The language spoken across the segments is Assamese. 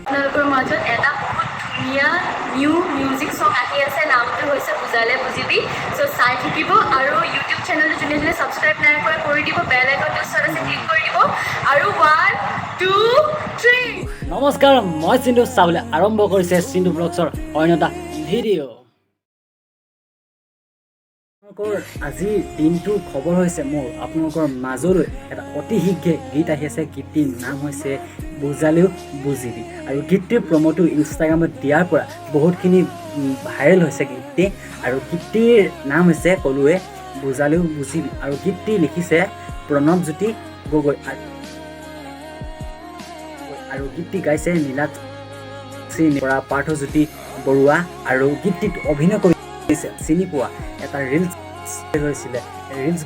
আপোনালোকৰ মাজত এটা বহুত ধুনীয়া নিউ মিউজিক সং আহি আছে, নামটো হৈছে বুজালে বুজিবি। সো চাই থাকিব আৰু ইউটিউব চেনেলটো যোনে যোনে ছাবস্ক্ৰাইব নাই কৰা কৰি দিব, বেল আইকনটো ওচৰত আছে ক্লিক কৰি দিব আৰু 1 2 3। নমস্কাৰ, মই চিন্তু চাবলৈ আৰম্ভ কৰিছে চিন্তু ব্লগছৰ অন্য এটা ভিডিঅ'। আপোনালোকৰ আজিৰ দিনটোৰ খবৰ হৈছে মোৰ আপোনালোকৰ মাজলৈ এটা অতি শীঘ্ৰে গীত আহি আছে। গীতটিৰ নাম হৈছে বুজালে বুজিবি আৰু গীতটিৰ প্ৰমোটো ইনষ্টাগ্ৰামত দিয়াৰ পৰা বহুতখিনি ভাইৰেল হৈছে গীতটি। আৰু গীতটিৰ নাম হৈছে ক'লোৱে বুজালে বুজিবি আৰু গীতটি লিখিছে প্ৰণৱজ্যোতি গগৈ আৰু গীতটি গাইছে নীলাক্ষী পৰা পাৰ্থজ্যোতি বৰুৱা আৰু গীতটিত অভিনয় কৰিছে চিনি পোৱা এটা ৰিলছ হৈছিলে। ৰিলছ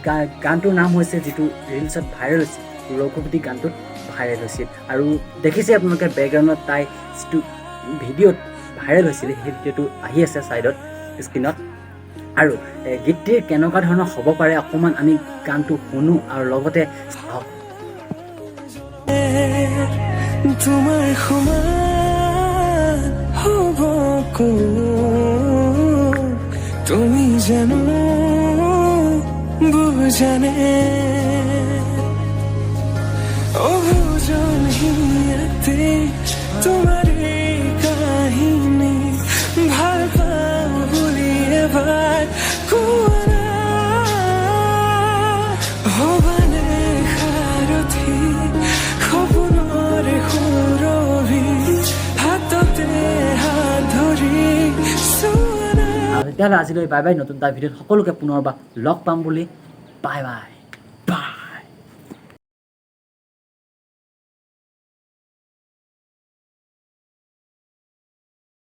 গানটোৰ নাম হৈছে, যিটো ৰিলছত ভাইৰেল হৈছিল, ৰঘুপতি গানটোত ভাইৰেল হৈছিল। আৰু দেখিছে আপোনালোকে বেকগ্ৰাউণ্ডত তাই যিটো ভিডিঅ'ত ভাইৰেল হৈছিলে সেই ভিডিঅ'টো আহি আছে ছাইডত স্ক্ৰীণত। আৰু গীতটিৰ কেনেকুৱা ধৰণৰ হ'ব পাৰে অকণমান আমি গানটো শুনো আৰু লগতে চাওক। তোমাৰ সমান হ'ব তুমি জানো বুজানে অবুজন হিয়াতে তোমাৰ কাহিনী ভাল পাওঁ বুলি এবাৰ কোৱা হবানে সাৰথি সপোনৰ সুৰভি হাততে হাত ধৰি তেতিয়াহ'লে আজিলৈ বাই বাই। নতুন এটা ভিডিঅ'ত সকলোকে পুনৰবাৰ লগ পাম বুলি বাই বাই।